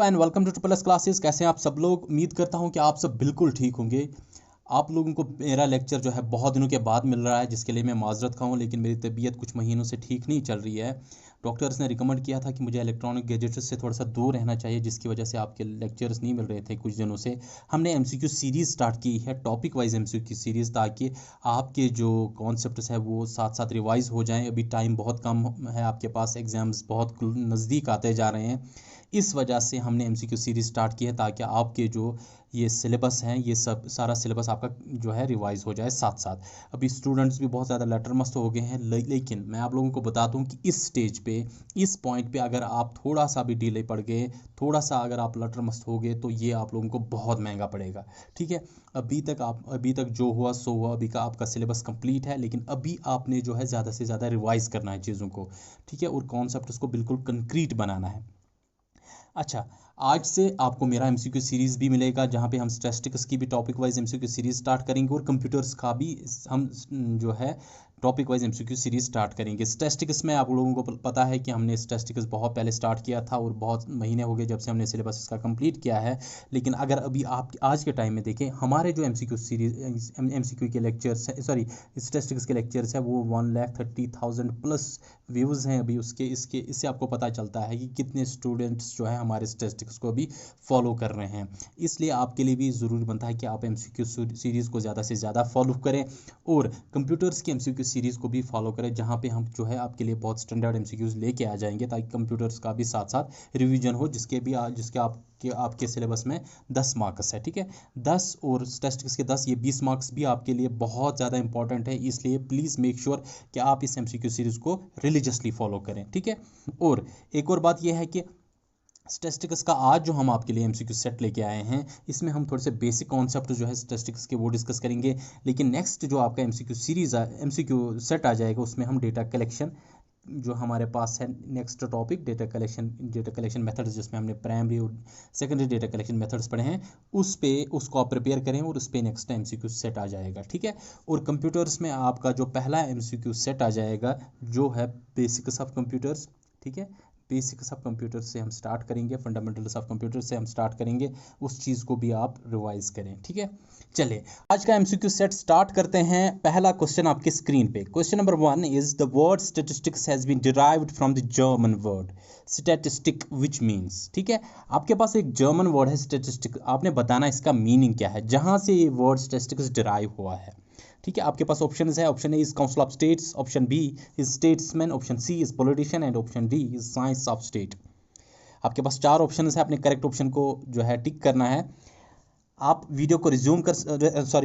And welcome to triple S classes. कैसे हैं आप सब लोग? उम्मीद करता हूं कि आप सब बिल्कुल ठीक होंगे। आप लोगों को मेरा लेक्चर जो है बहुत दिनों के बाद मिल रहा है, जिसके लिए मैं माजरत खाऊं, लेकिन मेरी तबीयत कुछ महीनों से ठीक नहीं चल रही है। डॉक्टर्स ने रिकमेंड किया था कि मुझे इलेक्ट्रॉनिक गैजेट्स से थोड़ा सा दूर रहना चाहिए, जिसकी वजह से आपके लेक्चर्स नहीं मिल रहे थे कुछ दिनों से। हमने एमसीक्यू सीरीज़ स्टार्ट की है, टॉपिक वाइज एमसीक्यू सीरीज़, ताकि आपके जो कॉन्सेप्ट्स है वो साथ साथ रिवाइज हो जाएं। अभी टाइम बहुत कम है आपके पास, एग्ज़ाम्स बहुत नज़दीक आते जा रहे हैं। इस वजह से हमने एमसीक्यू सीरीज़ स्टार्ट की है, ताकि आपके जो ये सिलेबस हैं, ये सब सारा सिलेबस आपका जो है रिवाइज हो जाए साथ साथ। अभी स्टूडेंट्स भी बहुत ज़्यादा लेटर मस्त हो गए हैं, लेकिन मैं आप लोगों को बता दूं कि इस स्टेज पे, इस पॉइंट पे अगर आप थोड़ा सा भी डिले पड़ गए, थोड़ा सा अगर आप लेटर मस्त हो गए, तो ये आप लोगों को बहुत महंगा पड़ेगा। ठीक है, अभी तक जो हुआ सो हुआ। अभी का आपका सिलेबस कंप्लीट है, लेकिन अभी आपने जो है ज़्यादा से ज़्यादा रिवाइज करना है चीज़ों को। ठीक है, और कॉन्सेप्ट उसको बिल्कुल कंक्रीट बनाना है। अच्छा, आज से आपको मेरा एमसीक्यू सीरीज़ भी मिलेगा, जहाँ पे हम स्टैटिस्टिक्स की भी topic wise MCQ series start करेंगे, और कंप्यूटर्स का भी हम जो है topic wise MCQ series start करेंगे। स्टैटिस्टिक्स में आप लोगों को पता है कि हमने स्टैटिस्टिक्स बहुत पहले स्टार्ट किया था, और बहुत महीने हो गए जब से हमने सिलेबस इसका कंप्लीट किया है। लेकिन अगर अभी आप आज के टाइम में देखें, हमारे जो एमसीक्यू सीरीज एमसीक्यू के लेक्चर्स हैं, सॉरी स्टैटिस्टिक्स के लेक्चर्स हैं, वो 1,30,000 प्लस व्यूज़ हैं अभी उसके। इससे आपको पता चलता है कि कितने स्टूडेंट्स जो है हमारे स्टैटिस्टिक्स को अभी फॉलो कर रहे हैं। इसलिए आपके लिए भी ज़रूरी बनता है कि आप एमसीक्यू सीरीज़ को ज़्यादा से ज़्यादा फॉलो करें, और कंप्यूटर्स की एमसीक्यू सीरीज़ को भी फॉलो करें, जहाँ पे हम जो है आपके लिए बहुत स्टैंडर्ड एमसीक्यूज़ लेके आ जाएंगे, ताकि कंप्यूटर्स का भी साथ साथ रिवीजन हो, जिसके आपके सिलेबस में 10 मार्क्स है। ठीक है, 10 और स्टैटिस्टिक्स के 10, ये 20 मार्क्स भी आपके लिए बहुत ज़्यादा इंपॉर्टेंट है। इसलिए प्लीज़ मेक श्योर कि आप इस एमसीक्यू सीरीज़ को रिलीजियसली फॉलो करें। ठीक है, और एक और बात यह है कि स्टैटिस्टिक्स का आज जो हम आपके लिए एमसीक्यू सेट लेके आए हैं, इसमें हम थोड़े से बेसिक कॉन्सेप्ट जो है स्टैटिस्टिक्स के वो डिस्कस करेंगे। लेकिन नेक्स्ट जो आपका एमसीक्यू सेट आ जाएगा, उसमें हम डेटा कलेक्शन जो हमारे पास है, next topic data collection methods, जिसमें हमने प्राइमरी और सेकेंडरी डेटा कलेक्शन मेथड्स पढ़े हैं, उसको आप प्रिपेयर करें, और उस पर नेक्स्ट एमसीक्यू सेट आ जाएगा। ठीक है, और कंप्यूटर्स में आपका जो पहला एमसीक्यू सेट आ जाएगा, जो है बेसिक्स ऑफ कंप्यूटर्स। ठीक है, बेसिक्स ऑफ कंप्यूटर से हम स्टार्ट करेंगे, फंडामेंटल्स ऑफ कंप्यूटर से हम स्टार्ट करेंगे, उस चीज़ को भी आप रिवाइज करें। ठीक है, चलिए आज का एमसीक्यू सेट स्टार्ट करते हैं। पहला क्वेश्चन आपकी स्क्रीन पे, question number 1 is the word statistics has been derived from the German word statistic which means. ठीक है, आपके पास एक जर्मन वर्ड है स्टैटिस्टिक, आपने बताना इसका मीनिंग क्या है, जहाँ से ये वर्ड स्टैटिस्टिक्स डिराइव हुआ है। ठीक है, आपके पास ऑप्शन है, option A is council of states, option B is statesman, option C is politician, and option D is science of state. आपके पास 4 ऑप्शन है, आपने करेक्ट ऑप्शन को जो है टिक करना है। आप वीडियो को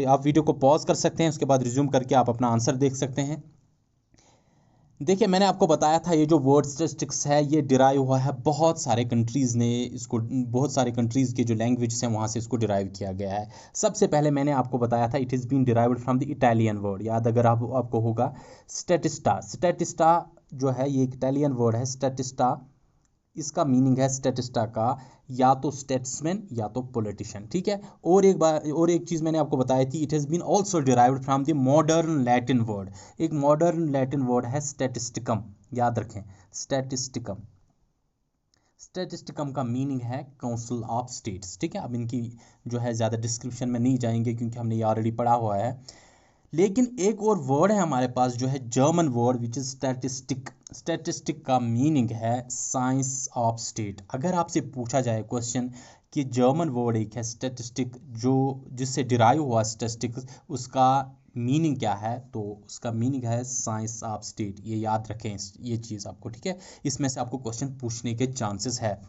आप वीडियो को पॉज कर सकते हैं, उसके बाद रिज्यूम करके आप अपना आंसर देख सकते हैं। देखिए, मैंने आपको बताया था ये जो वर्ड स्टैटिस्टिक्स है, ये डिराइव हुआ है बहुत सारे कंट्रीज़ ने इसको, बहुत सारे कंट्रीज़ के जो लैंग्वेज हैं वहाँ से इसको डिराइव किया गया है। सबसे पहले मैंने आपको बताया था, it is been derived from the Italian word, याद अगर आपको होगा, स्टैटिस्टा जो है, ये एक इटालियन वर्ड है स्टैटिस्टा। इसका मीनिंग है स्टैटिस्टा का या तो स्टेट्समैन या तो पॉलिटिशियन। ठीक है, और एक चीज़ मैंने आपको बताई थी, it has been also derived from the modern Latin word. एक मॉडर्न लैटिन वर्ड है स्टैटिस्टिकम, याद रखें, स्टैटिस्टिकम। स्टैटिस्टिकम का मीनिंग है काउंसिल ऑफ स्टेट्स। ठीक है, अब इनकी जो है ज़्यादा डिस्क्रिप्शन में नहीं जाएंगे, क्योंकि हमने ये ऑलरेडी पढ़ा हुआ है। लेकिन एक और वर्ड है हमारे पास, जो है German word, which is statistic. Statistic का मीनिंग है साइंस ऑफ स्टेट। अगर आपसे पूछा जाए क्वेश्चन कि जर्मन वर्ड एक है स्टैटिस्टिक, जो जिससे डिराइव हुआ स्टैटिस्टिक, उसका मीनिंग क्या है, तो उसका मीनिंग है साइंस ऑफ स्टेट। ये याद रखें, ये चीज़ आपको। ठीक है, इसमें से आपको क्वेश्चन पूछने के चांसेस है।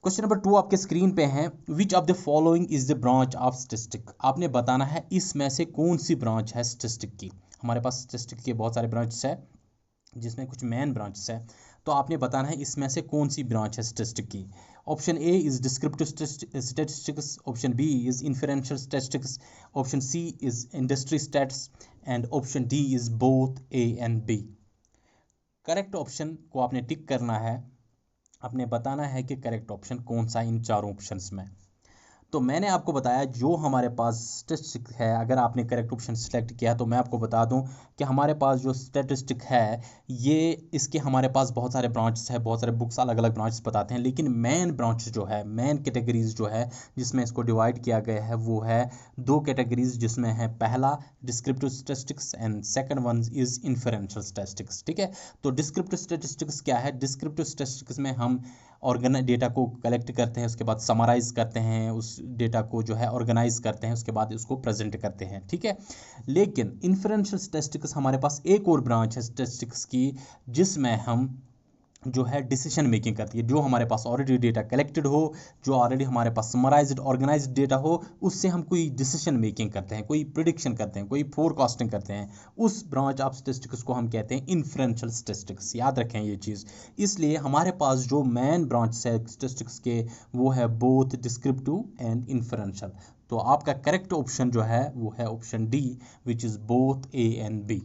क्वेश्चन नंबर 2 आपके स्क्रीन पे है, विच of the following is the branch of statistic. आपने बताना है इसमें से कौन सी ब्रांच है स्टैटिस्टिक की। हमारे पास स्टैटिस्टिक के बहुत सारे ब्रांचेस है, जिसमें कुछ मेन ब्रांचेस है, तो आपने बताना है इसमें से कौन सी ब्रांच है स्टैटिस्टिक की। Option A is descriptive statistics, option B is inferential statistics, option C is industry stats, and option D is both A and B. Correct option को आपने टिक करना है, आपने बताना है कि करेक्ट ऑप्शन कौन सा इन चारों ऑप्शंस में। तो मैंने आपको बताया जो हमारे पास स्टैटिस्टिक है, अगर आपने करेक्ट ऑप्शन सेलेक्ट किया तो मैं आपको बता दूं कि हमारे पास जो स्टैटिस्टिक है ये इसके हमारे पास बहुत सारे ब्रांचेस है, बहुत सारे बुक्स अलग अलग ब्रांचेस बताते हैं, लेकिन मेन ब्रांच जो है, मेन कैटेगरीज जो है जिसमें इसको डिवाइड किया गया है वो है दो कैटेगरीज, जिसमें है पहला descriptive statistics and second one is inferential statistics. ठीक है, तो डिस्क्रिप्टिव स्टैटिस्टिक्स क्या है? डिस्क्रिप्टिव स्टैटिस्टिक्स में हम डेटा को कलेक्ट करते हैं, उसके बाद समराइज करते हैं, उस डेटा को जो है ऑर्गेनाइज करते हैं, उसके बाद उसको प्रेजेंट करते हैं। ठीक है, लेकिन इन्फरेंशियल स्टैटिस्टिक्स हमारे पास एक और ब्रांच है स्टैटिस्टिक्स की, जिसमें हम जो है डिसीजन मेकिंग करती है। जो हमारे पास ऑलरेडी डेटा कलेक्टेड हो, जो ऑलरेडी हमारे पास समराइज्ड ऑर्गेनाइज्ड डेटा हो, उससे हम कोई डिसीजन मेकिंग करते हैं, कोई प्रिडिक्शन करते हैं, कोई फोरकास्टिंग करते हैं, उस ब्रांच ऑफ स्टैटिस्टिक्स को हम कहते हैं इन्फरेंशियल स्टैटिस्टिक्स। याद रखें ये चीज़। इसलिए हमारे पास जो मेन ब्रांच है स्टैटिस्टिक्स के वो है बोथ डिस्क्रिप्टिव एंड इन्फरेंशियल। तो आपका करेक्ट ऑप्शन जो है वो है option D, which is both A and B.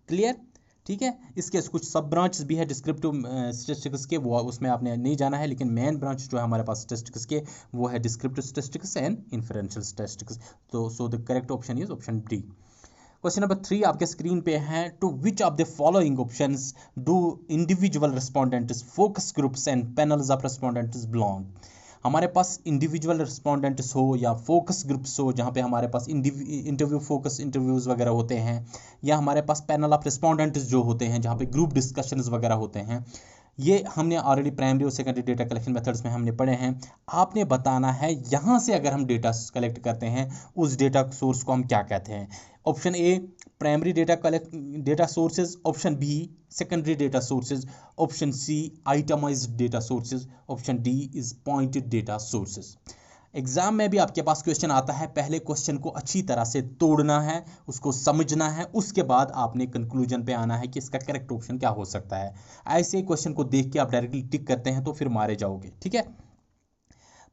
Clear? ठीक है, इसके कुछ सब ब्रांचेस भी है डिस्क्रिप्टिव स्टैटिस्टिक्स के, वो उसमें आपने नहीं जाना है, लेकिन मेन ब्रांच जो है हमारे पास स्टैटिस्टिक्स के वो है descriptive statistics and inferential statistics. तो so the correct option is option D. Question number 3 आपके स्क्रीन पे है, to which of the following options do individual respondents, focus groups and panels of respondents belong? हमारे पास individual respondents हो या focus groups हो, जहाँ पे हमारे पास इंटरव्यू फोकस इंटरव्यूज़ वगैरह होते हैं, या हमारे पास पैनल ऑफ रिस्पोंडेंट्स जो होते हैं जहाँ पे ग्रुप डिस्कशंस वगैरह होते हैं, ये हमने ऑलरेडी प्राइमरी और सेकेंडरी डेटा कलेक्शन मेथड्स में हमने पढ़े हैं। आपने बताना है यहाँ से अगर हम डेटा कलेक्ट करते हैं उस डेटा सोर्स को हम क्या कहते हैं। Option A primary data sources, option B secondary data sources, option C itemized data sources, option D is pointed data sources. Exam में भी आपके पास क्वेश्चन आता है, पहले क्वेश्चन को अच्छी तरह से तोड़ना है, उसको समझना है, उसके बाद आपने कंक्लूजन पे आना है कि इसका करेक्ट ऑप्शन क्या हो सकता है। ऐसे क्वेश्चन को देख के आप डायरेक्टली टिक करते हैं तो फिर मारे जाओगे। ठीक है,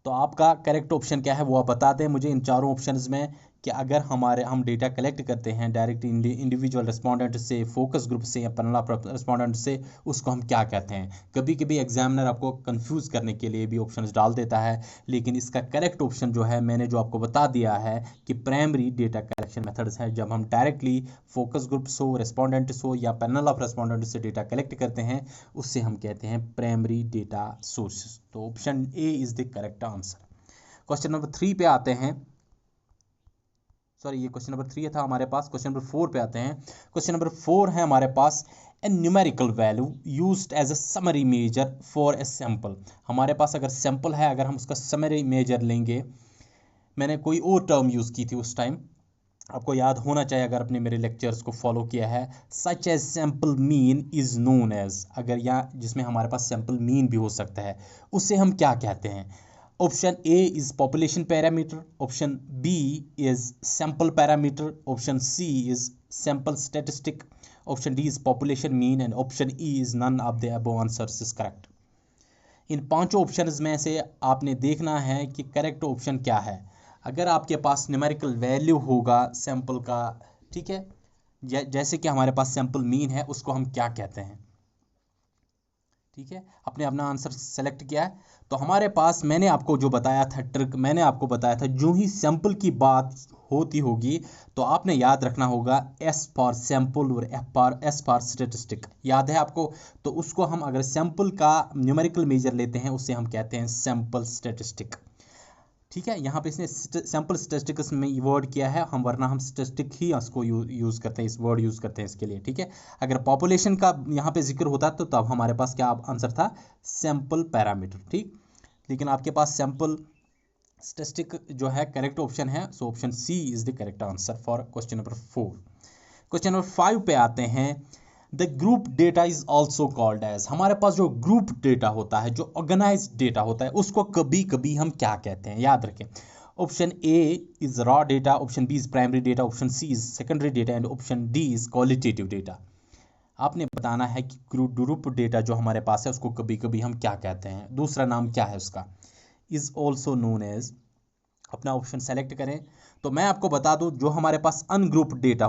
तो आपका करेक्ट ऑप्शन क्या है वो आप बता दें मुझे इन चारों ऑप्शंस में, कि अगर हम डेटा कलेक्ट करते हैं डायरेक्ट इंडिविजुअल रिस्पोंडेंट से, फोकस ग्रुप से या पैनल ऑफ रिस्पोंडेंट से, उसको हम क्या कहते हैं। कभी कभी एग्जामिनर आपको कंफ्यूज करने के लिए भी ऑप्शंस डाल देता है, लेकिन इसका करेक्ट ऑप्शन जो है मैंने जो आपको बता दिया है कि प्राइमरी डेटा कलेक्शन मेथड्स है, जब हम डायरेक्टली फोकस ग्रुप्स हो, रिस्पोंडेंट्स हो या पैनल ऑफ रिस्पोंडेंट से डेटा कलेक्ट करते हैं, उससे हम कहते हैं प्राइमरी डेटा सोर्सेज। तो option A is the correct answer. Question number 3 पे आते हैं, सॉरी ये क्वेश्चन नंबर 3 था हमारे पास। क्वेश्चन नंबर 4 पे आते हैं। क्वेश्चन नंबर 4 है हमारे पास, a numerical value used as a summary measure for a sample. हमारे पास अगर सैंपल है, अगर हम उसका समरी मेजर लेंगे, मैंने कोई और टर्म यूज़ की थी उस टाइम, आपको याद होना चाहिए अगर आपने मेरे लेक्चर्स को फॉलो किया है। Such as sample mean is known as, अगर यहाँ जिसमें हमारे पास सैंपल मीन भी हो सकता है, उसे हम क्या कहते हैं। Option A is population parameter, option B is sample parameter, option C is sample statistic, option D is population mean and option E is none of the above answers is correct. इन पांचों options में से आपने देखना है कि correct option क्या है। अगर आपके पास न्यूमेरिकल वैल्यू होगा सैंपल का, ठीक है, जैसे कि हमारे पास सैंपल मीन है, उसको हम क्या कहते हैं। ठीक है, आपने अपना आंसर सेलेक्ट किया है, तो हमारे पास मैंने आपको जो बताया था ट्रिक, मैंने आपको बताया था जो ही सैंपल की बात होती होगी तो आपने याद रखना होगा एस फॉर सैंपल और एस फॉर स्टैटिस्टिक। याद है आपको? तो उसको हम अगर सैंपल का न्यूमेरिकल मेजर लेते हैं उससे हम कहते हैं सैंपल स्टैटिस्टिक। ठीक है, यहाँ पे इसने सैंपल स्टैटिस्टिक्स में वर्ड किया है, हम वरना हम स्टैटिस्टिक ही उसको यूज़ करते हैं, इस वर्ड यूज़ करते हैं इसके लिए। ठीक है, अगर पॉपुलेशन का यहाँ पे जिक्र होता तो तब हमारे पास क्या आंसर था, सैंपल पैरामीटर। ठीक, लेकिन आपके पास सैंपल स्टैटिस्टिक जो है करेक्ट ऑप्शन है, so option C is the correct answer for question number 4। Question number 5 पे आते हैं, the group data is also called as. हमारे पास जो ग्रुप डेटा होता है, जो ऑर्गेनाइज डेटा होता है, उसको कभी कभी हम क्या कहते हैं, याद रखें। Option A is raw data, option B is primary data, option C is secondary data and option D is qualitative data. आपने बताना है कि ग्रुप डेटा जो हमारे पास है उसको कभी कभी हम क्या कहते हैं, दूसरा नाम क्या है उसका, इज ऑल्सो नोन एज। अपना ऑप्शन सेलेक्ट करें। तो मैं आपको बता दूं, जो हमारे पास अनग्रुप डेटा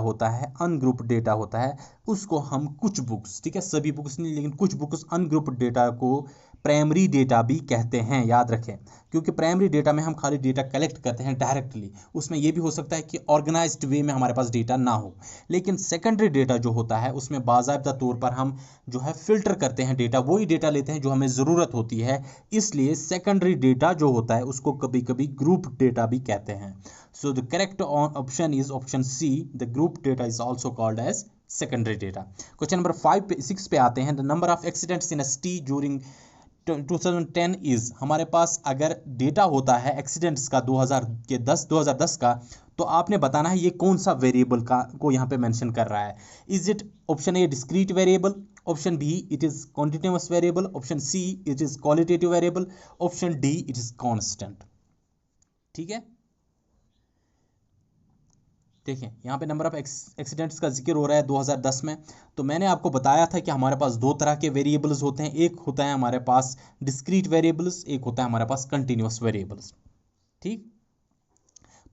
होता है उसको हम कुछ बुक्स, ठीक है सभी बुक्स नहीं लेकिन कुछ बुक्स अनग्रुप डेटा को प्राइमरी डेटा भी कहते हैं, याद रखें, क्योंकि प्राइमरी डेटा में हम खाली डेटा कलेक्ट करते हैं डायरेक्टली, उसमें ये भी हो सकता है कि ऑर्गेनाइज्ड वे में हमारे पास डेटा ना हो। लेकिन सेकेंडरी डेटा जो होता है उसमें बाकायदा तौर पर हम जो है फिल्टर करते हैं डेटा, वही डेटा लेते हैं जो हमें ज़रूरत होती है, इसलिए सेकेंडरी डेटा जो होता है उसको कभी कभी ग्रुप डेटा भी कहते हैं। So the correct option is option C, the group data is also called as secondary data. Question number 6 पे आते हैं। The number of accidents in ST during 2010 is, हमारे पास अगर डेटा होता है एक्सीडेंट्स का 2010 का, तो आपने बताना है ये कौन सा वेरिएबल का को यहाँ पे मेंशन कर रहा है। Is it option A discrete variable, option B it is continuous variable, option see it is qualitative variable, option D it is constant. ठीक है, देखें यहाँ पे नंबर ऑफ एक्सीडेंट्स का जिक्र हो रहा है 2010 में। तो मैंने आपको बताया था कि हमारे पास दो तरह के वेरिएबल्स होते हैं, एक होता है हमारे पास डिस्क्रीट वेरिएबल्स, एक होता है हमारे पास कंटिन्यूअस वेरिएबल्स। ठीक,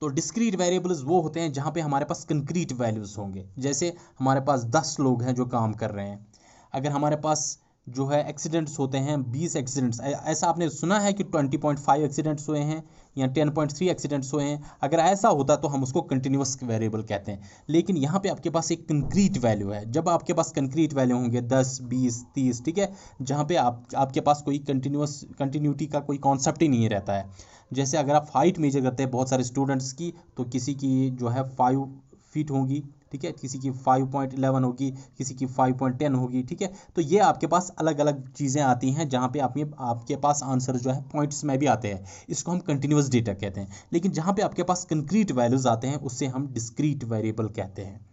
तो डिस्क्रीट वेरिएबल्स वो होते हैं जहाँ पे हमारे पास कंक्रीट वैल्यूज़ होंगे। जैसे हमारे पास 10 लोग हैं जो काम कर रहे हैं, अगर हमारे पास जो है एक्सीडेंट्स होते हैं 20 एक्सीडेंट्स, ऐसा आपने सुना है कि 20.5 एक्सीडेंट्स हुए हैं या 10.3 एक्सीडेंट्स हुए हैं, अगर ऐसा होता तो हम उसको कंटिन्यूअस वेरिएबल कहते हैं। लेकिन यहाँ पे आपके पास एक कंक्रीट वैल्यू है, जब आपके पास कंक्रीट वैल्यू होंगे 10, 20, 30, ठीक है, जहाँ पे आपके पास कोई कंटिन्यूटी का कोई कॉन्सेप्ट ही नहीं रहता है। जैसे अगर आप हाइट मेजर करते हैं बहुत सारे स्टूडेंट्स की, तो किसी की जो है 5 फीट होगी, ठीक है, किसी की 5.11 होगी, किसी की 5.10 होगी। ठीक है, तो ये आपके पास अलग अलग चीज़ें आती हैं जहाँ पे आपके पास आंसर जो है पॉइंट्स में भी आते हैं, इसको हम कंटिन्यूअस डेटा कहते हैं। लेकिन जहाँ पे आपके पास कंक्रीट वैल्यूज़ आते हैं उससे हम डिस्क्रीट वेरिएबल कहते हैं।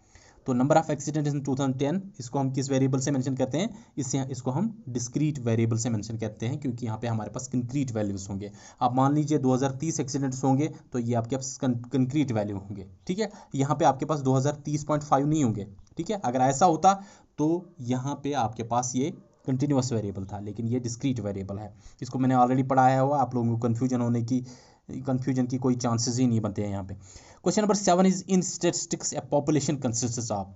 तो नंबर ऑफ एक्सीडेंट इन 2010, इसको हम किस वेरिएबल से मेंशन करते हैं, इसको हम डिस्क्रीट वेरिएबल से मेंशन करते हैं, क्योंकि यहाँ पे हमारे पास कंक्रीट वैल्यूज़ होंगे। आप मान लीजिए 2030 एक्सीडेंट्स होंगे तो ये आपके पास कंक्रीट वैल्यू होंगे। ठीक है, यहाँ पे आपके पास 2030.5 नहीं होंगे। ठीक है, अगर ऐसा होता तो यहाँ पे आपके पास ये कंटिन्यूअस वेरिएबल था, लेकिन ये डिस्क्रीट वेरिएबल है। इसको मैंने ऑलरेडी पढ़ाया हुआ, आप लोगों को कन्फ्यूजन की कोई चांसेस ही नहीं बनते हैं यहाँ पे। Question number 7 is in statistics a population consists of,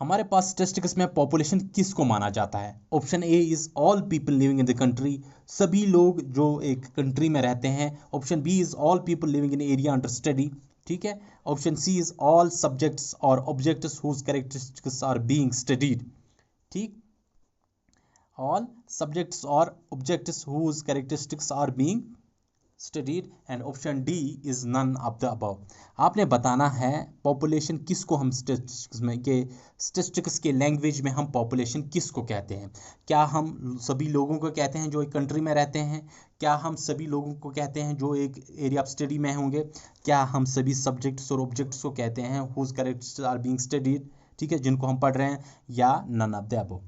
हमारे पास स्टैटिस्टिक्स में पॉपुलेशन किसको माना जाता है। Option A is all people living in the country, सभी लोग जो एक कंट्री में रहते हैं। Option B is all people living in area under study. ठीक है, option C is all subjects और objects whose characteristics are being studied. ठीक, ऑल सब्जेक्ट्स और objects whose characteristics are being studied, and option D is none of the above. आपने बताना है population किसको हम स्टैटिस्टिक्स के लैंग्वेज में हम पॉपुलेशन किसको कहते हैं। क्या हम सभी लोगों को कहते हैं जो एक कंट्री में रहते हैं, क्या हम सभी लोगों को कहते हैं जो एक एरिया ऑफ स्टडी में होंगे, क्या हम सभी सब्जेक्ट्स और ऑब्जेक्ट्स को कहते हैं whose characteristics are being studied, ठीक है, जिनको हम पढ़ रहे हैं, या नन ऑफ द अबव।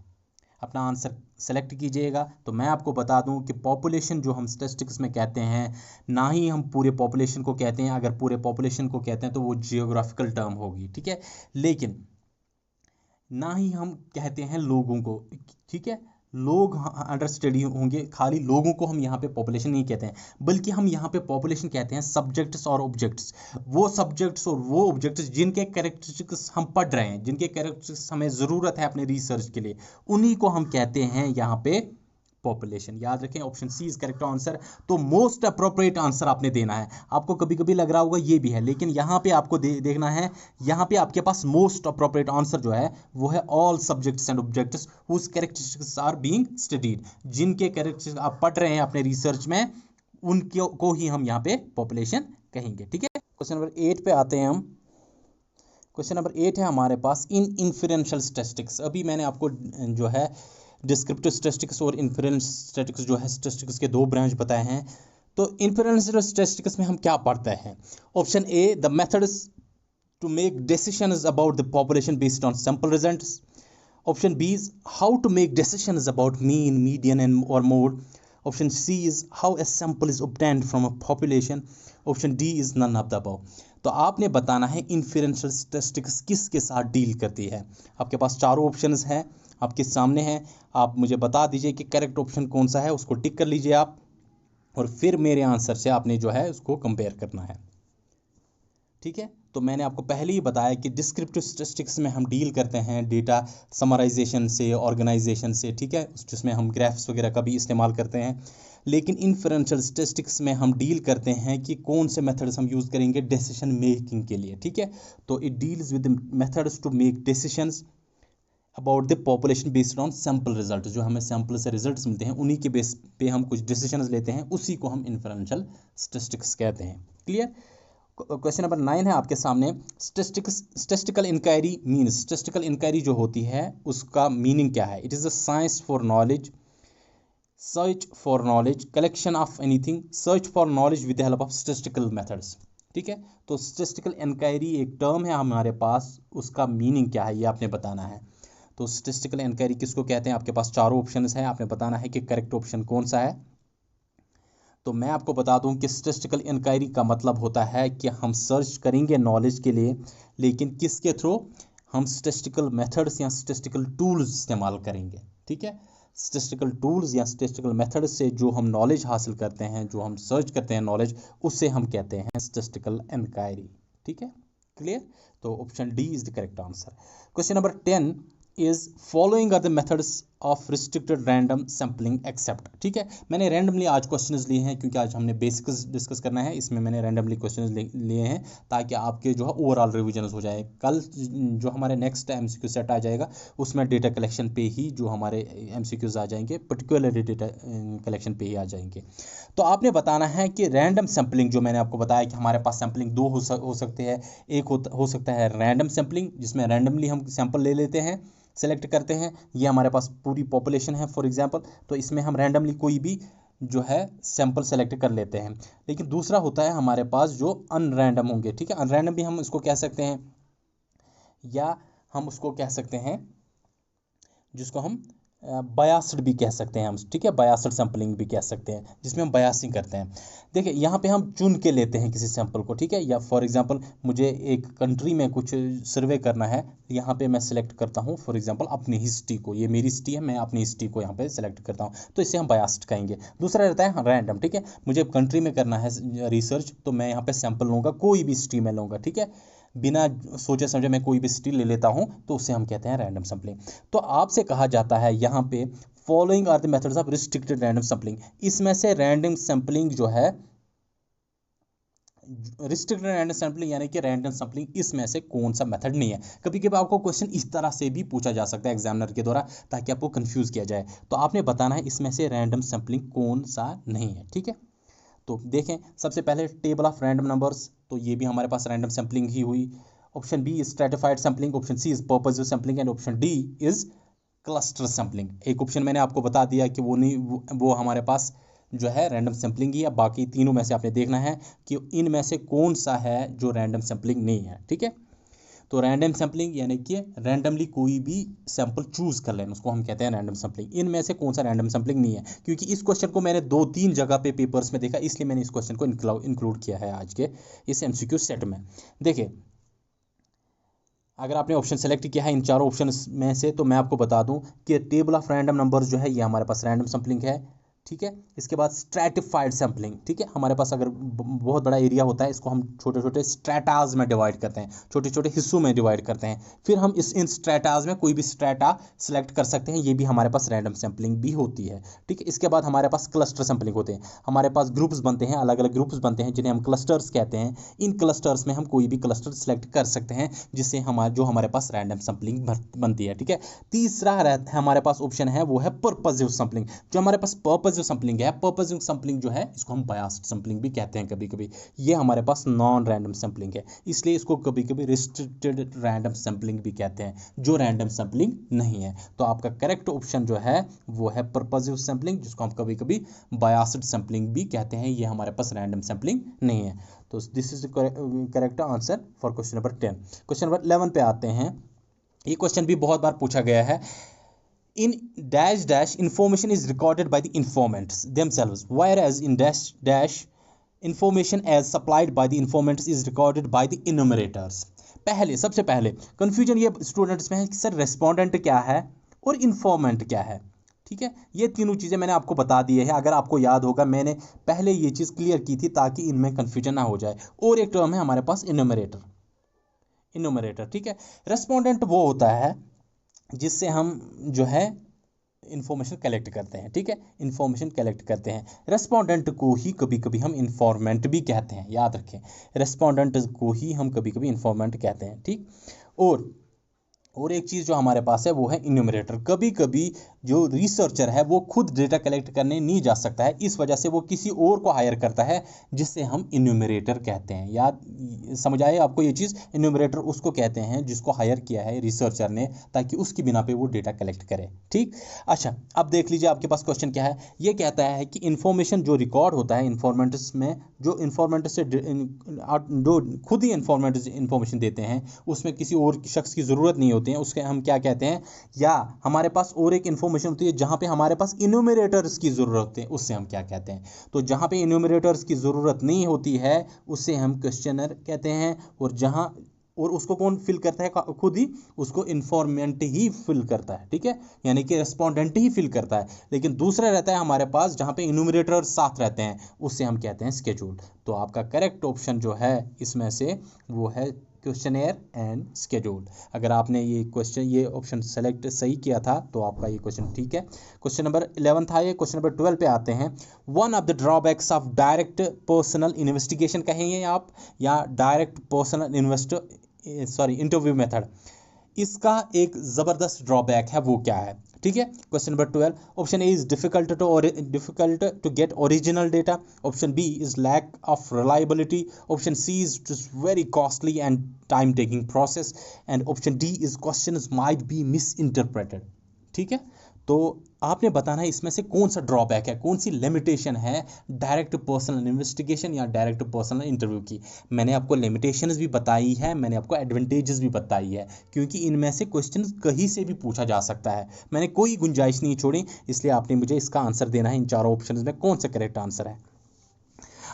अपना आंसर सेलेक्ट कीजिएगा। तो मैं आपको बता दूं कि पॉपुलेशन जो हम स्टैटिस्टिक्स में कहते हैं, ना ही हम पूरे पॉपुलेशन को कहते हैं, अगर पूरे पॉपुलेशन को कहते हैं तो वो जियोग्राफिकल टर्म होगी। ठीक है, लेकिन ना ही हम कहते हैं लोगों को। ठीक है, लोग अंडर स्टडी होंगे, खाली लोगों को हम यहाँ पे पॉपुलेशन नहीं कहते हैं, बल्कि हम यहाँ पे पॉपुलेशन कहते हैं सब्जेक्ट्स और ऑब्जेक्ट्स, वो सब्जेक्ट्स और वो ऑब्जेक्ट्स जिनके कैरेक्टरिस्टिक्स हम पढ़ रहे हैं, जिनके कैरेक्टरिस्टिक्स हमें ज़रूरत है अपने रिसर्च के लिए, उन्हीं को हम कहते हैं यहाँ पे पॉपुलेशन। याद रखें, option C is correct answer. तो मोस्ट अप्रोप्रिएट आंसर आपने देना है। आपको कभी कभी लग रहा होगा ये भी है, लेकिन यहाँ पे आपको देखना है, यहाँ पे आपके पास मोस्ट अप्रोप्रिएट आंसर जो है वो है all subjects and objects whose characteristics are being studied, जिनके कैरेक्टरिस्टिक्स आप पढ़ रहे हैं अपने रिसर्च में, उनको को ही हम यहाँ पे पॉपुलेशन कहेंगे। ठीक है, क्वेश्चन नंबर 8 पे आते हैं हम। क्वेश्चन नंबर 8 है हमारे पास इन इन्फरेंशियल स्टैटिस्टिक्स। अभी मैंने आपको जो है डिस्क्रिप्टिव स्टैटिस्टिक्स और इन्फरेंस स्टैटिस्टिक्स जो है स्टैटिस्टिक्स के दो ब्रांच बताए हैं। तो इन्फरेंशियल स्टैटिस्टिक्स में हम क्या पढ़ते हैं। Option A, the methods to make decisions about the population based on sample results. Option B is how to make decisions about mean, median and और mode. Option C is how a sample is obtained from a population. Option D is none of the above. तो आपने बताना है inferential statistics किसके साथ deal करती है। आपके पास चारों ऑप्शंस हैं आपके सामने हैं, आप मुझे बता दीजिए कि करेक्ट ऑप्शन कौन सा है, उसको टिक कर लीजिए आप, और फिर मेरे आंसर से आपने जो है उसको कंपेयर करना है। ठीक है। तो मैंने आपको पहले ही बताया कि डिस्क्रिप्टिव स्टैटिस्टिक्स में हम डील करते हैं डेटा समराइजेशन से, ऑर्गेनाइजेशन से, ठीक है, जिसमें हम ग्राफ्स वगैरह का भी इस्तेमाल करते हैं। लेकिन इन्फरेंशियल स्टैटिस्टिक्स में हम डील करते हैं कि कौन से मेथड्स हम यूज़ करेंगे डिसीजन मेकिंग के लिए, ठीक है। तो it deals with methods to make decisions about the population based on sample result. जो हमें सैम्पल से रिजल्ट्स मिलते हैं उन्हीं के बेस पे हम कुछ डिसीजंस लेते हैं, उसी को हम इन्फरेंशियल स्टैटिस्टिक्स कहते हैं। क्लियर। क्वेश्चन नंबर 9 है आपके सामने। Statistical inquiry means, statistical inquiry जो होती है उसका मीनिंग क्या है? It is a science for knowledge, search for knowledge, collection of anything, search for knowledge with the help of statistical methods, ठीक है। तो स्टैटिस्टिकल इंक्वायरी एक टर्म है हमारे पास, उसका मीनिंग क्या है ये आपने बताना है। तो स्टैटिस्टिकल इंक्वायरी किसको कहते हैं? आपके पास चारों ऑप्शंस हैं, आपने बताना है कि करेक्ट ऑप्शन कौन सा है। तो मैं आपको बता दूं कि स्टैटिस्टिकल इंक्वायरी का मतलब होता है कि हम सर्च करेंगे नॉलेज के लिए, लेकिन किसके थ्रू? हम स्टैटिस्टिकल मेथड्स या स्टैटिस्टिकल टूल्स इस्तेमाल करेंगे, ठीक है। स्टैटिस्टिकल टूल्स या स्टैटिस्टिकल मेथड्स से जो हम नॉलेज हासिल करते हैं, जो हम सर्च करते हैं नॉलेज, उससे हम कहते हैं स्टैटिस्टिकल इंक्वायरी, ठीक है। क्लियर। तो option D is the correct answer. Question number 10 is following are the methods of restricted random sampling except, ठीक है। मैंने रैंडमली आज क्वेश्चंस लिए हैं क्योंकि आज हमने बेसिक्स डिस्कस करना है, इसमें मैंने रैंडमली क्वेश्चंस लिए हैं ताकि आपके जो है ओवरऑल रिविजन हो जाए। कल जो हमारे नेक्स्ट एमसीक्यू सेट आ जाएगा उसमें डेटा कलेक्शन पे ही जो हमारे एमसीक्यूज आ जाएंगे, पर्टिकुलरली डेटा कलेक्शन पे ही आ जाएंगे। तो आपने बताना है कि रैंडम सैम्पलिंग, जो मैंने आपको बताया कि हमारे पास सैम्पलिंग दो हो सकते हैं। एक हो सकता है रैंडम सैम्पलिंग, जिसमें रैंडमली हम सैंपल ले लेते हैं, सेलेक्ट करते हैं। ये हमारे पास पूरी पॉपुलेशन है फॉर एग्जांपल, तो इसमें हम रैंडमली कोई भी जो है सैंपल सेलेक्ट कर लेते हैं। लेकिन दूसरा होता है हमारे पास जो अनरैंडम होंगे, ठीक है। अनरैंडम भी हम इसको कह सकते हैं, या हम उसको कह सकते हैं जिसको हम बायास्ड भी कह सकते हैं हम, ठीक है। बायास्ड सैम्पलिंग भी कह सकते हैं, जिसमें हम बायासिंग करते हैं। देखिए यहाँ पे हम चुन के लेते हैं किसी सैंपल को, ठीक है। या फॉर एग्जांपल मुझे एक कंट्री में कुछ सर्वे करना है, यहाँ पे मैं सिलेक्ट करता हूँ फॉर एग्जांपल अपनी हिस्ट्री को, ये मेरी हिस्ट्री है, मैं अपनी हिस्ट्री को यहाँ पे सिलेक्ट करता हूँ, तो इसे हम बायास्ड कहेंगे। दूसरा रहता है रैंडम, ठीक है। मुझे कंट्री में करना है रिसर्च, तो मैं यहाँ पे सैंपल लूँगा, कोई भी हिस्ट्री में लूँगा, ठीक है। बिना सोचे समझे मैं कोई भी सिटी ले लेता हूं, तो उसे हम कहते हैं रैंडम सैम्पलिंग। तो आपसे कहा जाता है यहाँ पे following are the methods of restricted random sampling, इसमें से रैंडम सैम्पलिंग जो है, रिस्ट्रिक्टेड रैंडम सैम्पलिंग यानी कि रैंडम सैम्पलिंग, इसमें से कौन सा मेथड नहीं है। कभी कभी आपको क्वेश्चन इस तरह से भी पूछा जा सकता है एग्जामिनर के द्वारा, ताकि आपको कंफ्यूज किया जाए। तो आपने बताना है इसमें से रैंडम सैम्पलिंग कौन सा नहीं है, ठीक है। तो देखें, सबसे पहले टेबल ऑफ रैंडम नंबर्स, तो ये भी हमारे पास रैंडम सैम्पलिंग ही हुई। Option B is stratified sampling, option C is purposive sampling, and option D is cluster sampling. एक ऑप्शन मैंने आपको बता दिया कि वो नहीं, वो हमारे पास जो है रैंडम सैम्पलिंग ही है। बाकी तीनों में से आपने देखना है कि इनमें से कौन सा है जो रैंडम सैम्पलिंग नहीं है, ठीक है। तो रैंडम सैम्पलिंग यानी कि रैंडमली कोई भी सैंपल चूज कर लेना, उसको हम कहते हैं रैंडम सैम्पलिंग। इनमें से कौन सा रैंडम सैम्पलिंग नहीं है, क्योंकि इस क्वेश्चन को मैंने 2-3 जगह पे पेपर्स में देखा, इसलिए मैंने इस क्वेश्चन को इंक्लूड किया है आज के इस एमसीक्यू सेट में। देखिए, अगर आपने ऑप्शन सेलेक्ट किया है इन चारों ऑप्शन में से, तो मैं आपको बता दूं कि टेबल ऑफ रैंडम नंबर्स जो है ये हमारे पास रैंडम सैम्पलिंग है, ठीक है। इसके बाद स्ट्रैटिफाइड सैम्पलिंग, ठीक है। हमारे पास अगर बहुत बड़ा एरिया होता है, इसको हम छोटे छोटे स्ट्रैटाज में डिवाइड करते हैं, छोटे छोटे हिस्सों में डिवाइड करते हैं, फिर हम इन स्ट्रैटाज में कोई भी स्ट्रैटा सेलेक्ट कर सकते हैं, ये भी हमारे पास रैंडम सैम्पलिंग भी होती है, ठीक है। इसके बाद हमारे पास क्लस्टर सैम्पलिंग होते हैं, हमारे पास ग्रुप्स बनते हैं, अलग अलग ग्रुप्स बनते हैं जिन्हें हम क्लस्टर्स कहते हैं। इन क्लस्टर्स में हम कोई भी क्लस्टर सेलेक्ट कर सकते हैं, जिससे हमारे पास रैंडम सैम्पलिंग बनती है, ठीक है। तीसरा रहता है हमारे पास ऑप्शन है, वो है पर्पसिव सैम्पलिंग। जो हमारे पास पर्पसिव सैम्पलिंग है, पर्पसिव सैम्पलिंग जो है इसको हम बायस्ड सैम्पलिंग भी कहते हैं कभी कभी। ये हमारे पास नॉन रैंडम सैम्पलिंग है, इसलिए इसको कभी कभी रिस्ट्रिक्टेड रैंडम सैम्पलिंग भी कहते हैं, जो रैंडम सैम्पलिंग नहीं है। तो आपका करेक्ट ऑप्शन जो है वो है पर्पसिव सैम्पलिंग, जिसको हम कभी कभी बायस्ड सैम्पलिंग भी कहते हैं। ये हमारे पास रैंडम सैम्पलिंग नहीं है। तो this is correct answer for question number 10। Question number 11 पे आते हैं। ये क्वेश्चन भी बहुत बार पूछा गया है। In dash dash information is recorded by the informants themselves, whereas in dash dash information as supplied by the informants is recorded by the enumerators. सबसे पहले कंफ्यूजन ये स्टूडेंट्स में है कि सर रेस्पोंडेंट क्या है और इन्फॉर्मेंट क्या है। ठीक है, ये तीनों चीज़ें मैंने आपको बता दी है। अगर आपको याद होगा मैंने पहले ये चीज़ क्लियर की थी ताकि इनमें कन्फ्यूजन ना हो जाए। और एक टर्म है हमारे पास इन्यूमरेटर। इन्यूमरेटर, ठीक है। रेस्पोंडेंट वो होता है जिससे हम जो है इंफॉर्मेशन कलेक्ट करते हैं, ठीक है, इंफॉर्मेशन कलेक्ट करते हैं। रेस्पोंडेंट को ही कभी कभी हम इंफॉर्मेंट भी कहते हैं, याद रखें, रेस्पोंडेंट को ही हम कभी कभी इंफॉर्मेंट कहते हैं, ठीक। और एक चीज़ जो हमारे पास है वो है इन्यूमरेटर। कभी कभी जो रिसर्चर है वो खुद डेटा कलेक्ट करने नहीं जा सकता है, इस वजह से वो किसी और को हायर करता है जिससे हम इन्यूमरेटर कहते हैं। याद समझ आए आपको ये चीज़? इन्यूमरेटर उसको कहते हैं जिसको हायर किया है रिसर्चर ने ताकि उसकी बिना पे वो डेटा कलेक्ट करे, ठीक। अच्छा, अब देख लीजिए आपके पास क्वेश्चन क्या है। ये कहता है कि इन्फॉर्मेशन जो रिकॉर्ड होता है इन्फॉर्मेंट्स में, जो इन्फॉर्मेंट से जो खुद ही इन्फॉर्मेंट इन्फॉर्मेशन देते हैं उसमें किसी और शख्स की ज़रूरत नहीं होती है, उसके हम क्या कहते हैं। या हमारे पास और एक इन्फॉर्मेशन होती है जहाँ पे हमारे पास इन्यूमरेटर्स की ज़रूरत होती है, उससे हम क्या कहते हैं। तो जहाँ पे इन्यूमरेटर्स की ज़रूरत नहीं होती है उससे हम क्वेश्चनर कहते हैं। और जहाँ और उसको कौन फिल करता है? खुद ही, उसको इन्फॉर्मेंट ही फिल करता है, ठीक है, यानी कि रेस्पोंडेंट ही फिल करता है। लेकिन दूसरा रहता है हमारे पास जहाँ पे इन्यूमरेटर साथ रहते हैं, उससे हम कहते हैं स्केड्यूल। तो आपका करेक्ट ऑप्शन जो है इसमें से वो है क्वेश्चनेयर एंड स्केड्यूल। अगर आपने ये ऑप्शन सेलेक्ट सही किया था तो आपका ये क्वेश्चन ठीक है। क्वेश्चन नंबर 11 था ये। क्वेश्चन नंबर 12 पे आते हैं। One of the drawbacks of direct personal investigation कहेंगे आप, या डायरेक्ट पर्सनल इंटरव्यू मेथड, इसका एक ज़बरदस्त ड्रॉबैक है, वो क्या है, ठीक है। Question number 12, option A is difficult to get original data, option B is lack of reliability, option C is very costly and time taking process, and option D is questions might be misinterpreted, ठीक है। तो आपने बताना है इसमें से कौन सा ड्रॉबैक है, कौन सी लिमिटेशन है डायरेक्ट पर्सनल इन्वेस्टिगेशन या डायरेक्ट पर्सनल इंटरव्यू की। मैंने आपको लिमिटेशंस भी बताई है, मैंने आपको एडवांटेजेस भी बताई है, क्योंकि इनमें से क्वेश्चन कहीं से भी पूछा जा सकता है। मैंने कोई गुंजाइश नहीं छोड़ी, इसलिए आपने मुझे इसका आंसर देना है इन चारों ऑप्शन में कौन सा करेक्ट आंसर है।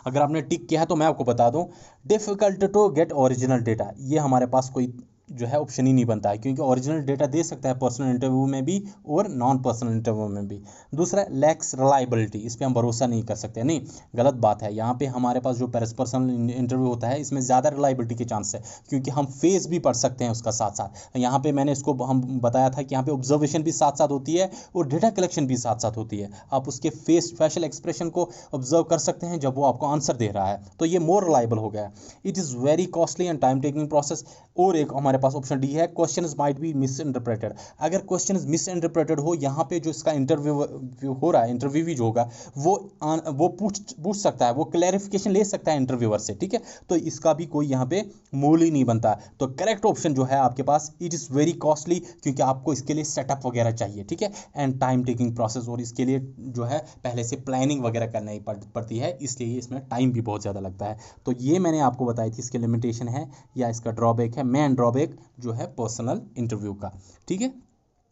अगर आपने टिक किया है तो मैं आपको बता दूं, difficult to get original data, ये हमारे पास कोई जो है ऑप्शन ही नहीं बनता है, क्योंकि ओरिजिनल डेटा दे सकता है पर्सनल इंटरव्यू में भी और नॉन पर्सनल इंटरव्यू में भी। दूसरा, लैक्स रिलायबिलिटी, इस पे हम भरोसा नहीं कर सकते, नहीं, गलत बात है। यहाँ पे हमारे पास जो पर्सनल इंटरव्यू होता है इसमें ज़्यादा रिलायबिलिटी के चांस है, क्योंकि हम फेस भी पढ़ सकते हैं उसका साथ साथ। यहाँ पे मैंने इसको हम बताया था कि यहाँ पे ऑब्जर्वेशन भी साथ साथ होती है और डेटा कलेक्शन भी साथ साथ होती है। आप उसके फेशियल एक्सप्रेशन को ऑब्जर्व कर सकते हैं जब वो आपको आंसर दे रहा है, तो ये मोर रिलायबल हो गया। It is very costly and time taking process. और एक हमारे पास ऑप्शन डी है, questions might be miss interpreted. अगर क्वेश्चंस मिस इंटरप्रेटेड हो, यहाँ पे जो इसका इंटरव्यू हो रहा है, इंटरव्यू जो होगा वो पूछ सकता है, वो क्लैरिफिकेशन ले सकता है इंटरव्यूअर से, ठीक है। तो इसका भी कोई यहाँ पे मूल ही नहीं बनता। तो करेक्ट ऑप्शन जो है आपके पास, इट इज़ वेरी कॉस्टली, क्योंकि आपको इसके लिए सेटअप वगैरह चाहिए, ठीक है, एंड टाइम टेकिंग प्रोसेस, और इसके लिए जो है पहले से प्लानिंग वगैरह करना ही पड़ती है, इसलिए इसमें टाइम भी बहुत ज़्यादा लगता है। तो ये मैंने आपको बताई थी, इसके लिमिटेशन है या इसका ड्रॉबैक है, मेन ड्रॉबैक जो है पर्सनल इंटरव्यू का, ठीक है।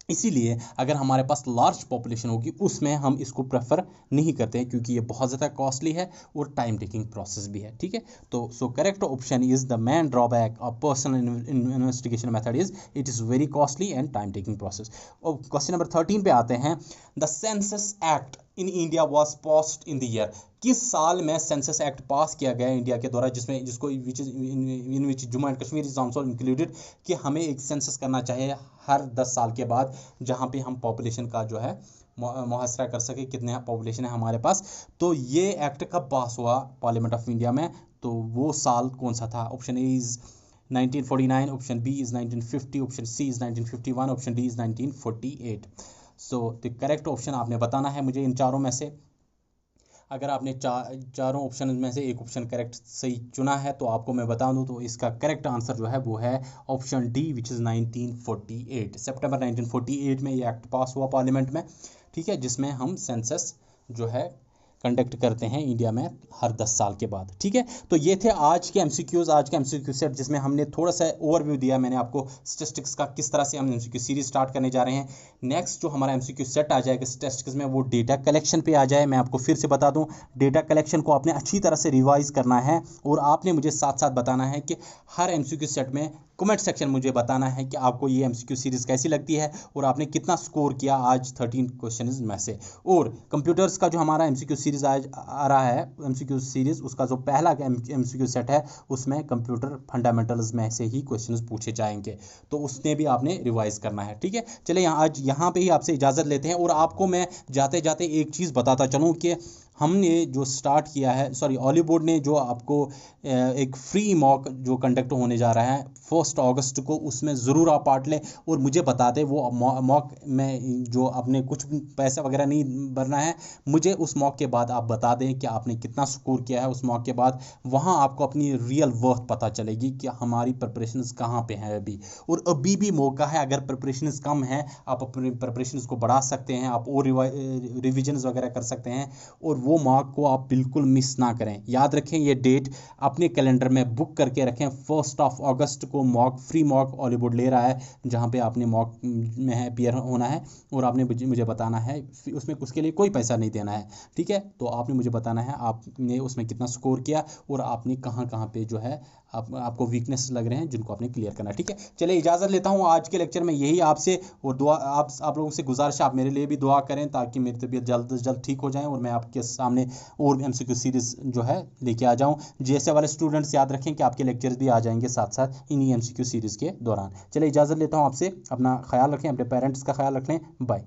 इसीलिए अगर हमारे पास लार्ज पॉपुलेशन होगी उसमें हम इसको प्रेफर नहीं करते हैं, क्योंकि ये बहुत ज़्यादा कॉस्टली है और टाइम टेकिंग प्रोसेस भी है, ठीक है। तो so correct option is the main drawback of personal investigation method is it is very costly and time taking process. और क्वेश्चन नंबर 13 पे आते हैं। The census act in India was passed in the year, किस साल में census act पास किया गया India के द्वारा, जिसको in which Jammu and Kashmir is also included, कि हमें एक सेंसस करना चाहिए हर 10 साल के बाद, जहाँ पे हम पॉपुलेशन का जो है मुहासरा कर सके कितने पॉपुलेशन है हमारे पास। तो ये एक्ट कब पास हुआ पार्लियामेंट ऑफ इंडिया में, तो वो साल कौन सा था? Option A is 1949, option B is 1950, option C is 1951, option D is 1948। So the correct option आपने बताना है मुझे इन चारों में से। अगर आपने चारों ऑप्शन में से एक ऑप्शन करेक्ट सही चुना है तो आपको मैं बता दूं, तो इसका करेक्ट आंसर जो है वो है ऑप्शन डी, विच इज़ 1948। सितंबर 1948 में ये एक्ट पास हुआ पार्लियामेंट में, ठीक है, जिसमें हम सेंसस जो है कंडक्ट करते हैं इंडिया में हर 10 साल के बाद। ठीक है, तो ये थे आज के एमसीक्यूज, आज का एमसीक्यू सेट, जिसमें हमने थोड़ा सा ओवरव्यू दिया मैंने आपको स्टैटिस्टिक्स का, किस तरह से हम एमसीक्यू सीरीज स्टार्ट करने जा रहे हैं। नेक्स्ट जो हमारा एमसीक्यू सेट आ जाएगा स्टैटिस्टिक्स में, वो डेटा कलेक्शन पे आ जाए। मैं आपको फिर से बता दूं, डेटा कलेक्शन को आपने अच्छी तरह से रिवाइज करना है, और आपने मुझे साथ साथ बताना है कि हर एमसीक्यू सेट में कमेंट सेक्शन मुझे बताना है कि आपको ये एमसीक्यू सीरीज़ कैसी लगती है और आपने कितना स्कोर किया आज 13 क्वेश्चंस में से। और कंप्यूटर्स का जो हमारा एमसीक्यू सीरीज़ आज आ रहा है, एमसीक्यू सीरीज़, उसका जो पहला एमसीक्यू सेट है उसमें कंप्यूटर फंडामेंटल्स में से ही क्वेश्चंस पूछे जाएंगे, तो उसने भी आपने रिवाइज करना है। ठीक है, चलिए आज यहाँ पे ही आपसे इजाज़त लेते हैं। और आपको मैं जाते जाते एक चीज़ बताता चलूँ कि हमने जो स्टार्ट किया है, सॉरी ऑलिव बोर्ड ने जो आपको एक फ्री मॉक जो कंडक्ट होने जा रहा है 1 अगस्त को, उसमें ज़रूर आप पार्ट लें और मुझे बता दें वो मॉक में जो आपने कुछ पैसा वगैरह नहीं भरना है, मुझे उस मॉक के बाद आप बता दें कि आपने कितना स्कोर किया है। उस मॉक के बाद वहाँ आपको अपनी रियल वर्थ पता चलेगी कि हमारी प्रिपरेशंस कहाँ पे हैं अभी, और अभी भी मौका है। अगर प्रिपरेशंस कम है, आप अपनी प्रिपरेशंस को बढ़ा सकते हैं, आप और रिविजन्स वगैरह कर सकते हैं, और वो मॉक को आप बिल्कुल मिस ना करें। याद रखें ये डेट अपने कैलेंडर में बुक करके रखें, 1 अगस्त को mock, free mock olive board ले रहा है, जहां पे आपने मॉक में अपीयर होना है और आपने मुझे बताना है, उसमें उसके लिए कोई पैसा नहीं देना है। ठीक है, तो आपने मुझे बताना है आपने उसमें कितना स्कोर किया और आपने कहाँ कहाँ पे जो है आपको वीकनेस लग रहे हैं जिनको आपने क्लियर करना है। ठीक है, चलिए इजाज़त लेता हूँ आज के लेक्चर में, यही आपसे और दुआ, आप लोगों से गुजारिश है, आप मेरे लिए भी दुआ करें ताकि मेरी तबीयत जल्द से जल्द ठीक हो जाए और मैं आपके सामने और एमसीक्यू सीरीज़ जो है लेके आ जाऊँ। जैसे वाले स्टूडेंट्स याद रखें कि आपके लेक्चर्स भी आ जाएंगे साथ साथ इन्हीं एमसीक्यू सीरीज़ के दौरान। चलिए इजाज़त लेता हूँ आपसे, अपना ख्याल रखें, अपने पेरेंट्स का ख्याल रखें, बाय।